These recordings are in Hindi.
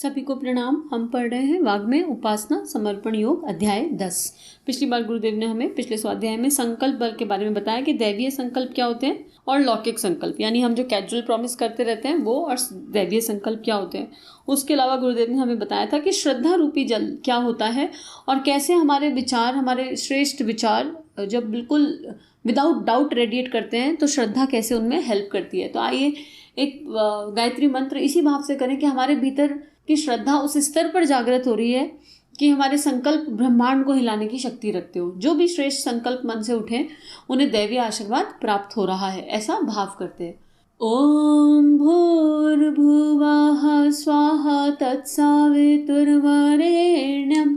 सभी को प्रणाम। हम पढ़ रहे हैं वाग्मय उपासना समर्पण योग अध्याय 10। पिछली बार गुरुदेव ने हमें पिछले स्वाध्याय में संकल्प बल के बारे में बताया कि दैवीय संकल्प क्या होते हैं और लौकिक संकल्प, यानी हम जो कैजुअल प्रॉमिस करते रहते हैं वो, और दैवीय संकल्प क्या होते हैं। उसके अलावा गुरुदेव ने हमें बताया था कि श्रद्धा रूपी जल क्या होता है और कैसे हमारे विचार, हमारे श्रेष्ठ विचार जब बिल्कुल विदाउट डाउट रेडिएट करते हैं तो श्रद्धा कैसे उनमें हेल्प करती है। तो आइए एक गायत्री मंत्र इसी भाव से करें कि हमारे भीतर की श्रद्धा उस स्तर पर जागृत हो रही है कि हमारे संकल्प ब्रह्मांड को हिलाने की शक्ति रखते हो। जो भी श्रेष्ठ संकल्प मन से उठे उन्हें दैवीय आशीर्वाद प्राप्त हो रहा है, ऐसा भाव करते हैं। ओम भूर्भुवः स्वाहा तत्सवितुर्वरेण्यं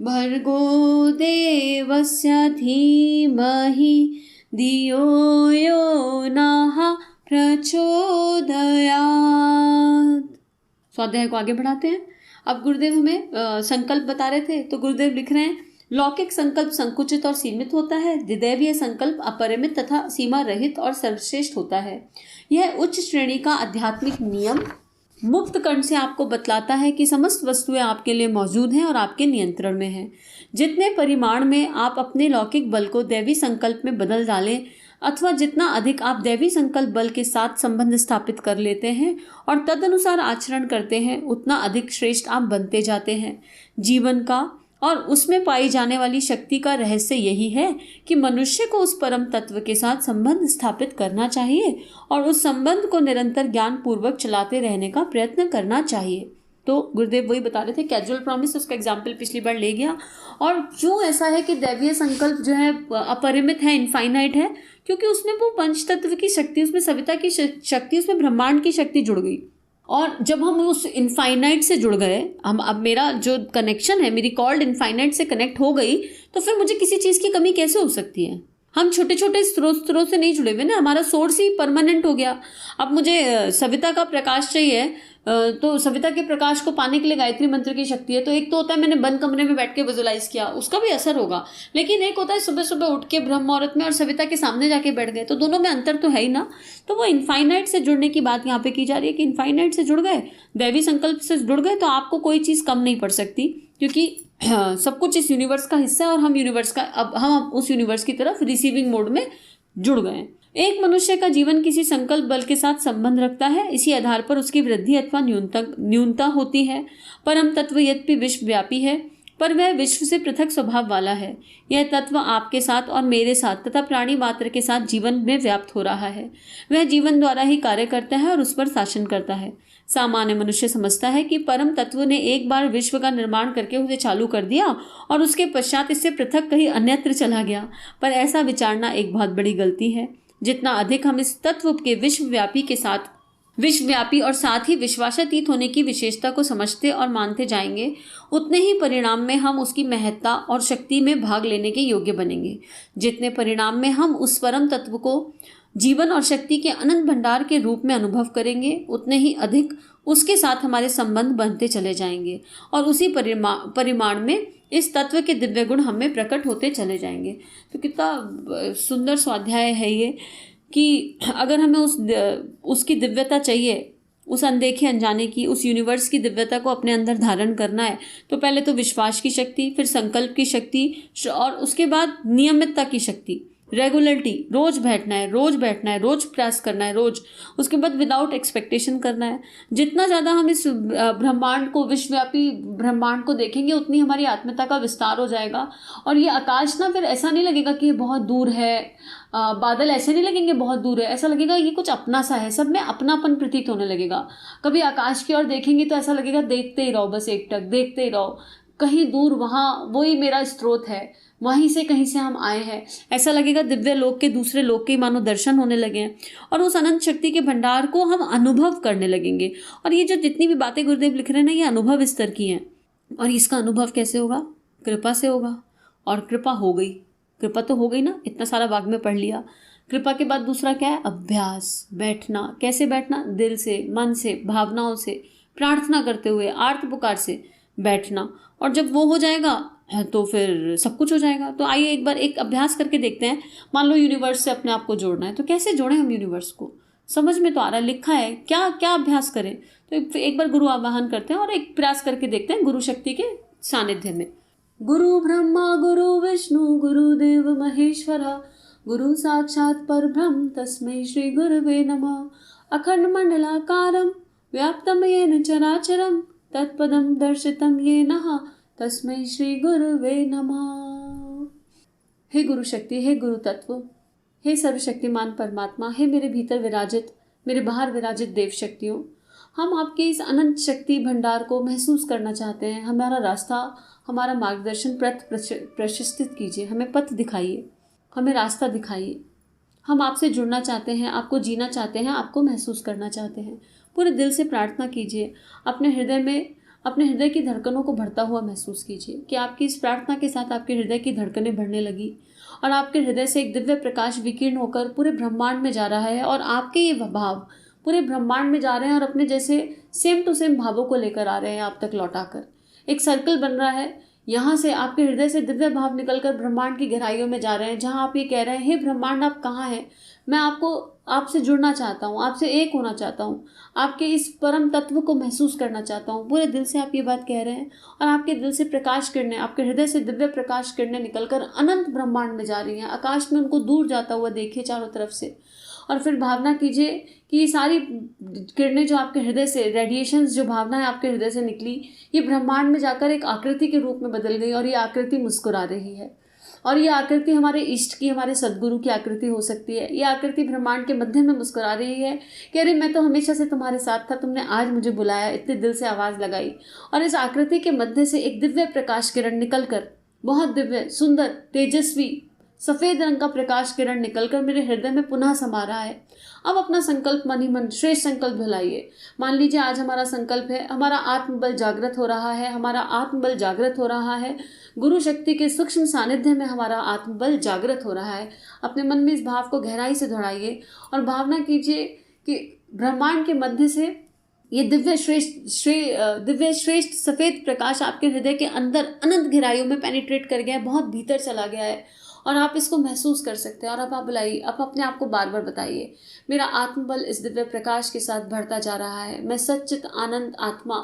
भर्गो देवस्य धीमहि धियो यो नः प्रचोदयात्। स्वाध्याय को आगे बढ़ाते हैं। अब गुरुदेव हमें संकल्प बता रहे थे, तो गुरुदेव लिख रहे हैं, लौकिक संकल्प संकुचित और सीमित होता है, दैवीय संकल्प अपरिमित तथा सीमा रहित और सर्वश्रेष्ठ होता है। यह उच्च श्रेणी का आध्यात्मिक नियम मुक्त कर्ण से आपको बतलाता है कि समस्त वस्तुएं आपके लिए मौजूद हैं और आपके नियंत्रण में हैं। जितने परिमाण में आप अपने लौकिक बल को दैवी संकल्प में बदल डालें अथवा जितना अधिक आप दैवी संकल्प बल के साथ संबंध स्थापित कर लेते हैं और तदनुसार आचरण करते हैं, उतना अधिक श्रेष्ठ आप बनते जाते हैं। जीवन का और उसमें पाई जाने वाली शक्ति का रहस्य यही है कि मनुष्य को उस परम तत्व के साथ संबंध स्थापित करना चाहिए और उस संबंध को निरंतर ज्ञान पूर्वक चलाते रहने का प्रयत्न करना चाहिए। तो गुरुदेव वही बता रहे थे, कैजुअल प्रॉमिस, उसका एग्जाम्पल पिछली बार ले गया। और क्यों ऐसा है कि दैवीय संकल्प जो है अपरिमित है, इनफाइनाइट है, क्योंकि उसमें वो पंच तत्व की शक्ति, उसमें सविता की शक्ति, उसमें ब्रह्मांड की शक्ति जुड़ गई। और जब हम उस इनफाइनाइट से जुड़ गए, हम अब मेरा जो कनेक्शन है, मेरी कॉल्ड इनफाइनाइट से कनेक्ट हो गई, तो फिर मुझे किसी चीज़ की कमी कैसे हो सकती है। हम छोटे छोटे स्रोत से नहीं जुड़े हुए ना, हमारा सोर्स ही परमानेंट हो गया। अब मुझे सविता का प्रकाश चाहिए, तो सविता के प्रकाश को पाने के लिए गायत्री मंत्र की शक्ति है। तो एक तो होता है मैंने बंद कमरे में बैठ के विजुलाइज किया, उसका भी असर होगा, लेकिन एक होता है सुबह सुबह उठ के ब्रह्म मुहूर्त में और सविता के सामने जाके बैठ गए, तो दोनों में अंतर तो है ही ना। तो वो इनफाइनाइट से जुड़ने की बात यहाँ पे की जा रही है कि इनफाइनाइट से जुड़ गए, दैवी संकल्प से जुड़ गए, तो आपको कोई चीज़ कम नहीं पड़ सकती, क्योंकि सब कुछ इस यूनिवर्स का हिस्सा है और हम यूनिवर्स का, अब हम उस यूनिवर्स की तरफ रिसीविंग मोड में जुड़ गए। एक मनुष्य का जीवन किसी संकल्प बल के साथ संबंध रखता है, इसी आधार पर उसकी वृद्धि अथवा न्यूनता होती है। परम तत्व यद्यपि विश्वव्यापी है, पर वह विश्व से पृथक स्वभाव वाला है। यह तत्व आपके साथ और मेरे साथ तथा प्राणी मात्र के साथ जीवन में व्याप्त हो रहा है। वह जीवन द्वारा ही कार्य करता है और उस पर शासन करता है। सामान्य मनुष्य समझता है कि परम तत्व ने एक बार विश्व का निर्माण करके उसे चालू कर दिया और उसके पश्चात इससे पृथक कहीं अन्यत्र चला गया, पर ऐसा विचारना एक बहुत बड़ी गलती है। जितना अधिक हम इस तत्व के विश्वव्यापी और साथ ही विश्वासातीत होने की विशेषता को समझते और मानते जाएंगे, उतने ही परिणाम में हम उसकी महत्ता और शक्ति में भाग लेने के योग्य बनेंगे। जितने परिणाम में हम उस परम तत्व को जीवन और शक्ति के अनंत भंडार के रूप में अनुभव करेंगे, उतने ही अधिक उसके साथ हमारे संबंध बनते चले जाएंगे और उसी परिमाण में इस तत्व के दिव्य गुण हमें प्रकट होते चले जाएंगे। तो कितना सुंदर स्वाध्याय है ये कि अगर हमें उसकी दिव्यता चाहिए, उस अनदेखे अनजाने की, उस यूनिवर्स की दिव्यता को अपने अंदर धारण करना है, तो पहले तो विश्वास की शक्ति, फिर संकल्प की शक्ति और उसके बाद नियमितता की शक्ति, रेगुलरिटी, रोज बैठना है, रोज प्रयास करना है, रोज, उसके बाद विदाउट एक्सपेक्टेशन करना है। जितना ज़्यादा हम इस ब्रह्मांड को, विश्वव्यापी ब्रह्मांड को देखेंगे, उतनी हमारी आत्मीयता का विस्तार हो जाएगा। और ये आकाश ना फिर ऐसा नहीं लगेगा कि ये बहुत दूर है, बादल ऐसे नहीं लगेंगे बहुत दूर है, ऐसा लगेगा ये कुछ अपना सा है, सब में अपनापन प्रतीत होने लगेगा। कभी आकाश की ओर देखेंगे तो ऐसा लगेगा देखते ही रहो, बस एकटक देखते ही रहो, कहीं दूर वहाँ वही मेरा स्रोत है, वहीं से कहीं से हम आए हैं, ऐसा लगेगा दिव्य लोक के, दूसरे लोक के मानो दर्शन होने लगे हैं और उस अनंत शक्ति के भंडार को हम अनुभव करने लगेंगे। और ये जो जितनी भी बातें गुरुदेव लिख रहे हैं ना, ये अनुभव स्तर की हैं। और इसका अनुभव कैसे होगा? कृपा से होगा। और कृपा हो गई, कृपा तो हो गई ना, इतना सारा वाग्मय पढ़ लिया। कृपा के बाद दूसरा क्या है? अभ्यास, बैठना। कैसे बैठना? दिल से, मन से, भावनाओं से, प्रार्थना करते हुए, आर्त पुकार से बैठना। और जब वो हो जाएगा तो फिर सब कुछ हो जाएगा। तो आइए एक बार एक अभ्यास करके देखते हैं। मान लो यूनिवर्स से अपने आप को जोड़ना है, तो कैसे जोड़ें हम यूनिवर्स को? समझ में तो आ रहा है, लिखा है, क्या क्या अभ्यास करें। तो एक बार गुरु आवाहन करते हैं और एक प्रयास करके देखते हैं गुरु शक्ति के सानिध्य में। गुरु ब्रह्मा गुरु विष्णु गुरुदेव महेश्वरा गुरु साक्षात् परब्रह्म तस्मै श्री गुरुवे नमः। अखंड मंडलाकारं व्याप्तं येन चराचरं तत्पदं दर्शितं येन तस्मै श्री गुरुवे नमः। हे गुरु शक्ति, हे गुरु तत्व, हे सर्वशक्तिमान परमात्मा, हे मेरे भीतर विराजित, मेरे बाहर विराजित देव शक्तियों, हम आपके इस अनंत शक्ति भंडार को महसूस करना चाहते हैं। हमारा रास्ता, हमारा मार्गदर्शन पथ प्रशस्तित कीजिए, हमें पथ दिखाइए, हमें रास्ता दिखाइए। हम आपसे जुड़ना चाहते हैं, आपको जीना चाहते हैं, आपको महसूस करना चाहते हैं। पूरे दिल से प्रार्थना कीजिए, अपने हृदय की धड़कनों को बढ़ता हुआ महसूस कीजिए कि आपकी इस प्रार्थना के साथ आपके हृदय की धड़कनें बढ़ने लगी और आपके हृदय से एक दिव्य प्रकाश विकीर्ण होकर पूरे ब्रह्मांड में जा रहा है और आपके ये भाव पूरे ब्रह्मांड में जा रहे हैं और अपने जैसे सेम टू सेम भावों को लेकर आ रहे हैं आप तक लौटाकर। एक सर्कल बन रहा है, यहाँ से आपके हृदय से दिव्य भाव निकलकर ब्रह्मांड की गहराइयों में जा रहे हैं, जहाँ आप ये कह रहे हैं, हे ब्रह्मांड आप कहाँ हैं, मैं आपसे जुड़ना चाहता हूँ, आपसे एक होना चाहता हूँ, आपके इस परम तत्व को महसूस करना चाहता हूँ। पूरे दिल से आप ये बात कह रहे हैं और आपके दिल से प्रकाश किरणें, आपके हृदय से दिव्य प्रकाश किरणें निकलकर अनंत ब्रह्मांड में जा रही हैं। आकाश में उनको दूर जाता हुआ देखिए चारों तरफ से और फिर भावना कीजिए कि ये सारी किरणें जो आपके हृदय से, रेडिएशंस जो भावनाएं आपके हृदय से निकली, ये ब्रह्मांड में जाकर एक आकृति के रूप में बदल गई और ये आकृति मुस्कुरा रही है। और ये आकृति हमारे इष्ट की, हमारे सद्गुरु की आकृति हो सकती है। ये आकृति ब्रह्मांड के मध्य में मुस्कुरा रही है कि अरे मैं तो हमेशा से तुम्हारे साथ था, तुमने आज मुझे बुलाया, इतने दिल से आवाज़ लगाई। और इस आकृति के मध्य से एक दिव्य प्रकाश किरण निकलकर, बहुत दिव्य, सुंदर, तेजस्वी, सफ़ेद रंग का प्रकाश किरण निकलकर मेरे हृदय में पुनः समा रहा है। अब अपना संकल्प मन ही मन श्रेष्ठ संकल्प भुलाइए। मान लीजिए आज हमारा संकल्प है, हमारा आत्मबल जागृत हो रहा है, हमारा आत्मबल जागृत हो रहा है, गुरु शक्ति के सूक्ष्म सानिध्य में हमारा आत्मबल जागृत हो रहा है। अपने मन में इस भाव को गहराई से दोहराइए और भावना कीजिए कि ब्रह्मांड के मध्य से ये दिव्य श्रेष्ठ सफ़ेद प्रकाश आपके हृदय के अंदर अनंत गहराइयों में पेनिट्रेट कर गया है, बहुत भीतर चला गया है और आप इसको महसूस कर सकते हैं। और अब आप बुलाइए, अब अपने आप को बार बार बताइए, मेरा आत्मबल इस दिव्य प्रकाश के साथ बढ़ता जा रहा है, मैं सच्चित आनंद आत्मा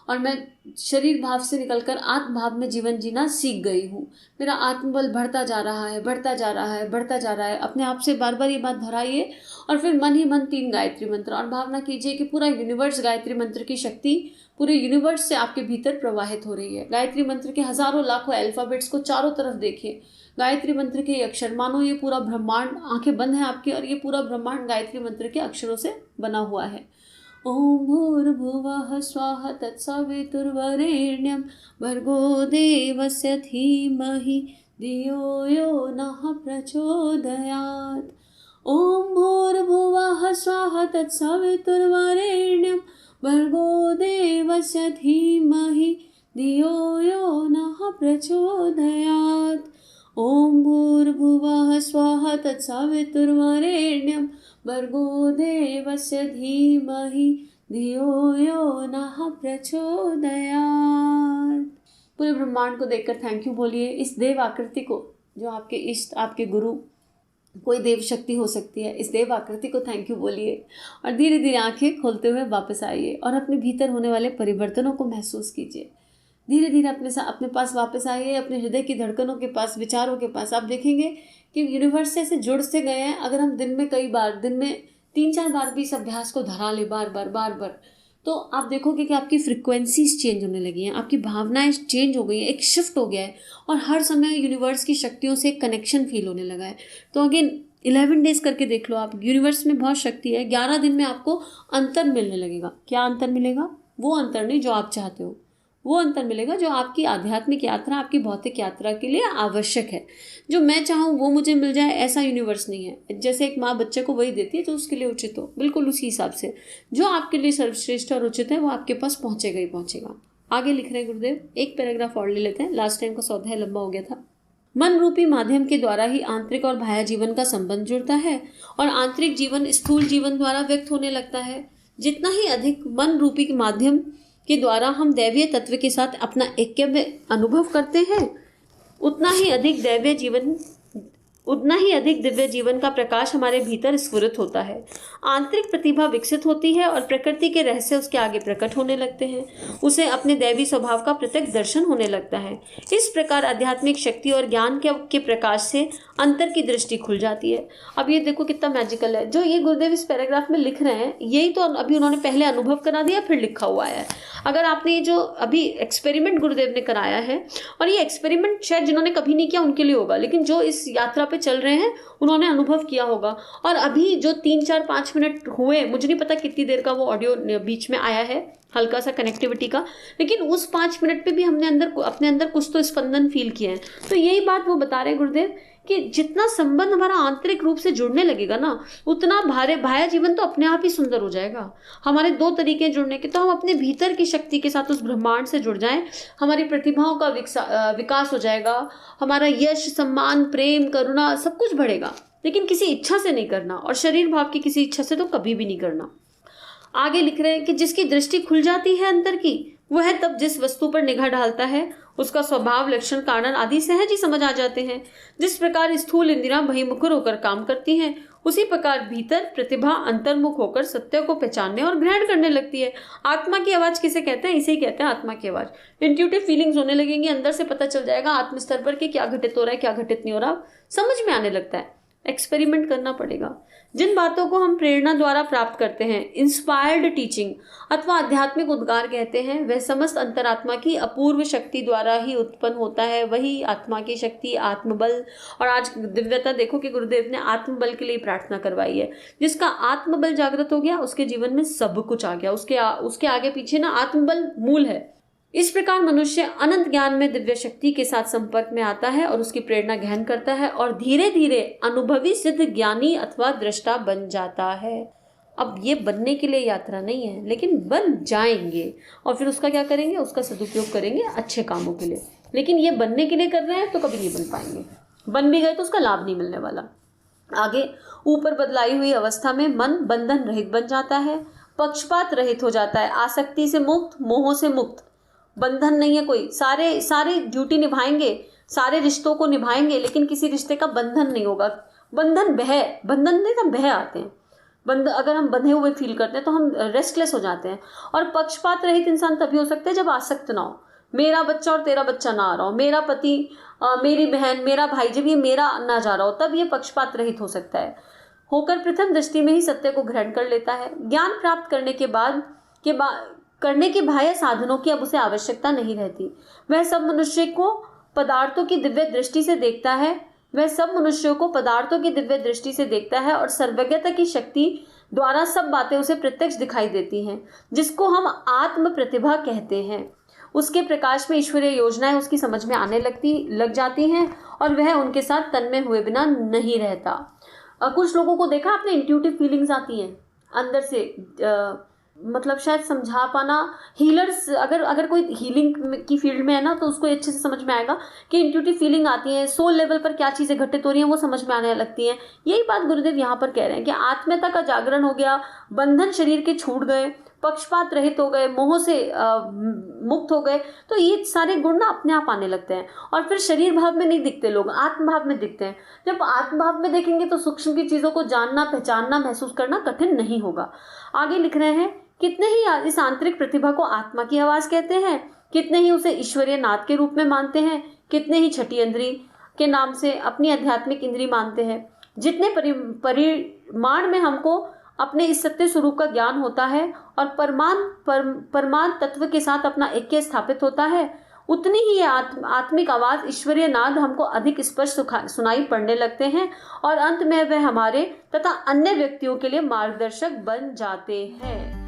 और मैं शरीर भाव से निकलकर आत्म भाव में जीवन जीना सीख गई हूँ। मेरा आत्मबल बढ़ता जा रहा है, बढ़ता जा रहा है, बढ़ता जा रहा है। अपने आप से बार बार ये बात दोहराइए और फिर मन ही मन 3 गायत्री मंत्र और भावना कीजिए कि पूरा यूनिवर्स गायत्री मंत्र की शक्ति पूरे यूनिवर्स से आपके भीतर प्रवाहित हो रही है। गायत्री मंत्र के हजारों लाखों अल्फाबेट्स को चारों तरफ देखिए। गायत्री मंत्र के अक्षर, मानो ये पूरा ब्रह्मांड, आंखें बंद हैं आपकी और ये पूरा ब्रह्मांड गायत्री मंत्र के अक्षरों से बना हुआ है। ओम भूर्भुवः स्वः तत्सवितुर्वरेण्यं भर्गो देवस्य धीमहि धियो यो नः प्रचोदयात्। ओम भूर्भुवः स्वः तत्सवितुर्वरेण्यं भर्गो देवस्य धीमहि धियो यो नः प्रचोदयात्। ओम भूर्भुवः स्वः तत्सवितुर्वरेण्यं भर्गो देवस्य धीमहि धियो यो नः प्रचोदयात्। पूरे ब्रह्मांड को देखकर थैंक यू बोलिए। इस देव आकृति को, जो आपके इष्ट, आपके गुरु, कोई देव शक्ति हो सकती है, इस देव आकृति को थैंक यू बोलिए और धीरे धीरे आंखें खोलते हुए वापस आइए और अपने भीतर होने वाले परिवर्तनों को महसूस कीजिए। धीरे धीरे अपने पास वापस आइए, अपने हृदय की धड़कनों के पास, विचारों के पास। आप देखेंगे कि यूनिवर्स से ऐसे जुड़ से गए हैं। अगर हम दिन में कई बार, दिन में 3-4 बार भी इस अभ्यास को दोहरा ले बार बार, तो आप देखोगे कि आपकी फ्रिक्वेंसीज चेंज होने लगी हैं, आपकी भावनाएं चेंज हो गई हैं, एक शिफ्ट हो गया है और हर समय यूनिवर्स की शक्तियों से एक कनेक्शन फील होने लगा है। तो अगेन 11 डेज करके देख लो आप, यूनिवर्स में बहुत शक्ति है। 11 दिन में आपको अंतर मिलने लगेगा। क्या अंतर मिलेगा? वो अंतर नहीं जो आप चाहते हो, वो अंतर मिलेगा जो आपकी आध्यात्मिक यात्रा, आपकी भौतिक यात्रा के लिए आवश्यक है। जो मैं चाहूँ वो मुझे मिल जाए, ऐसा यूनिवर्स नहीं है। जैसे एक माँ बच्चे को वही देती है जो उसके लिए उचित हो, बिल्कुल उसी हिसाब से जो आपके लिए सर्वश्रेष्ठ और उचित है वो आपके पास पहुँचेगा ही पहुँचेगा। आगे लिख रहे हैं गुरुदेव, एक पैराग्राफ और ले लेते हैं। लास्ट टाइम का स्वाध्याय लंबा हो गया था। मन रूपी माध्यम के द्वारा ही आंतरिक और बाह्य जीवन का संबंध जुड़ता है और आंतरिक जीवन स्थूल जीवन द्वारा व्यक्त होने लगता है। जितना ही अधिक मन रूपी माध्यम के द्वारा हम दैवीय तत्व के साथ अपना ऐक्य अनुभव करते हैं, उतना ही अधिक दैवीय जीवन उतना ही अधिक दिव्य जीवन का प्रकाश हमारे भीतर स्फुरित होता है। आंतरिक प्रतिभा विकसित होती है और प्रकृति के रहस्य उसके आगे प्रकट होने लगते हैं। उसे अपने दैवी स्वभाव का प्रत्यक्ष दर्शन होने लगता है। इस प्रकार आध्यात्मिक शक्ति और ज्ञान के प्रकाश से अंतर की दृष्टि खुल जाती है। अब ये देखो कितना मैजिकल है जो ये गुरुदेव इस पैराग्राफ में लिख रहे हैं। यही तो अभी उन्होंने पहले अनुभव करा दिया, फिर लिखा हुआ है। अगर आपने ये जो अभी एक्सपेरिमेंट गुरुदेव ने कराया है, और ये एक्सपेरिमेंट शायद जिन्होंने कभी नहीं किया उनके लिए होगा, लेकिन जो इस यात्रा पे चल रहे हैं उन्होंने अनुभव किया होगा। और अभी जो 3-4-5 मिनट हुए, मुझे नहीं पता कितनी देर का वो ऑडियो बीच में आया है, हल्का सा कनेक्टिविटी का, लेकिन उस 5 मिनट पे भी हमने अपने अंदर कुछ तो स्पंदन फील किए हैं। तो यही बात वो बता रहे गुरुदेव कि जितना संबंध हमारा आंतरिक रूप से जुड़ने लगेगा ना, उतना बाह्य जीवन तो अपने आप ही सुंदर हो जाएगा। हमारे 2 तरीके जुड़ने के, तो हम अपने भीतर की शक्ति के साथ उस ब्रह्मांड से जुड़ जाएं, हमारी प्रतिभाओं का विकास हो जाएगा, हमारा यश, सम्मान, प्रेम, करुणा सब कुछ बढ़ेगा। लेकिन किसी इच्छा से नहीं करना, और शरीर भाव की किसी इच्छा से तो कभी भी नहीं करना। आगे लिख रहे हैं कि जिसकी दृष्टि खुल जाती है अंतर की, वह तब जिस वस्तु पर निगाह डालता है उसका स्वभाव, लक्षण, कारण आदि सहज ही समझ आ जाते हैं। जिस प्रकार स्थूल इंद्रियां बहिर्मुखर होकर काम करती हैं, उसी प्रकार भीतर प्रतिभा अंतर्मुख होकर सत्य को पहचानने और ग्रहण करने लगती है। आत्मा की आवाज किसे कहते हैं? इसे ही कहते हैं आत्मा की आवाज। इंट्यूटिव फीलिंग्स होने लगेंगी, अंदर से पता चल जाएगा आत्म स्तर पर कि क्या घटित हो रहा है, क्या घटित नहीं हो रहा, समझ में आने लगता है। एक्सपेरिमेंट करना पड़ेगा। जिन बातों को हम प्रेरणा द्वारा प्राप्त करते हैं, इंस्पायर्ड टीचिंग अथवा आध्यात्मिक उद्गार कहते हैं, वह समस्त अंतरात्मा की अपूर्व शक्ति द्वारा ही उत्पन्न होता है। वही आत्मा की शक्ति, आत्मबल। और आज दिव्यता देखो कि गुरुदेव ने आत्मबल के लिए प्रार्थना करवाई है। जिसका आत्मबल जागृत हो गया, उसके जीवन में सब कुछ आ गया। उसके आगे पीछे ना आत्मबल मूल है। इस प्रकार मनुष्य अनंत ज्ञान में दिव्य शक्ति के साथ संपर्क में आता है और उसकी प्रेरणा ग्रहण करता है और धीरे धीरे अनुभवी सिद्ध ज्ञानी अथवा दृष्टा बन जाता है। अब ये बनने के लिए यात्रा नहीं है, लेकिन बन जाएंगे और फिर उसका क्या करेंगे? उसका सदुपयोग करेंगे अच्छे कामों के लिए। लेकिन ये बनने के लिए कर रहे हैं तो कभी नहीं बन पाएंगे। बन भी गए तो उसका लाभ नहीं मिलने वाला। आगे, ऊपर बदलाई हुई अवस्था में मन बंधन रहित बन जाता है, पक्षपात रहित हो जाता है, आसक्ति से मुक्त, मोह से मुक्त। बंधन नहीं है कोई, सारे ड्यूटी निभाएंगे, सारे रिश्तों को निभाएंगे, लेकिन किसी रिश्ते का बंधन नहीं होगा। बंधन नहीं तो भय आते हैं। अगर हम बंधे हुए फील करते हैं तो हम रेस्टलेस हो जाते हैं। और पक्षपात रहित इंसान तभी हो सकता है जब आसक्त ना हो। मेरा बच्चा और तेरा बच्चा ना आ रहा हो, मेरा पति, मेरी बहन, मेरा भाई, जब ये मेरा ना जा रहा हो तब ये पक्षपात रहित हो सकता है। होकर प्रथम दृष्टि में ही सत्य को ग्रहण कर लेता है। ज्ञान प्राप्त करने के बाह्य साधनों की अब उसे आवश्यकता नहीं रहती। वह सब मनुष्यों को पदार्थों की दिव्य दृष्टि से देखता है और सर्वज्ञता की शक्ति द्वारा सब बातें उसे प्रत्यक्ष दिखाई देती हैं, जिसको हम आत्म प्रतिभा कहते हैं। उसके प्रकाश में ईश्वरीय योजनाएं उसकी समझ में आने लग जाती हैं और वह उनके साथ तन्मय हुए बिना नहीं रहता। कुछ लोगों को देखा आपने, इंट्यूटिव फीलिंग्स आती हैं अंदर से, मतलब शायद समझा पाना। हीलर्स, अगर कोई हीलिंग की फील्ड में है ना, तो उसको अच्छे से समझ में आएगा कि इंट्यूटिव फीलिंग आती है, सोल लेवल पर क्या चीज़ें घटित हो रही हैं वो समझ में आने लगती हैं। यही बात गुरुदेव यहाँ पर कह रहे हैं कि आत्मीयता का जागरण हो गया, बंधन शरीर के छूट गए, पक्षपात रहित हो गए, मोह से मुक्त हो गए, तो ये सारे गुण ना अपने आप आने लगते हैं। और फिर शरीर भाव में नहीं दिखते लोग, आत्म भाव में दिखते हैं। जब आत्म भाव में देखेंगे तो सूक्ष्म की चीज़ों को जानना, पहचानना, महसूस करना कठिन नहीं होगा। आगे लिख रहे हैं, कितने ही इस आंतरिक प्रतिभा को आत्मा की आवाज़ कहते हैं, कितने ही उसे ईश्वरीय नाद के रूप में मानते हैं, कितने ही छठी इंद्री के नाम से अपनी आध्यात्मिक इंद्री मानते हैं। जितने परिमाण में हमको अपने इस सत्य स्वरूप का ज्ञान होता है और परमान तत्व के साथ अपना ऐक्य स्थापित होता है, उतनी ही ये आत्मिक आवाज़, ईश्वरीय नाद हमको अधिक स्पष्ट सुनाई पड़ने लगते हैं और अंत में वह हमारे तथा अन्य व्यक्तियों के लिए मार्गदर्शक बन जाते हैं।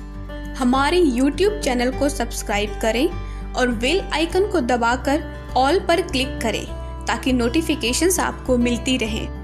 हमारे YouTube चैनल को सब्सक्राइब करें और बेल आइकन को दबाकर ऑल पर क्लिक करें ताकि नोटिफिकेशंस आपको मिलती रहें।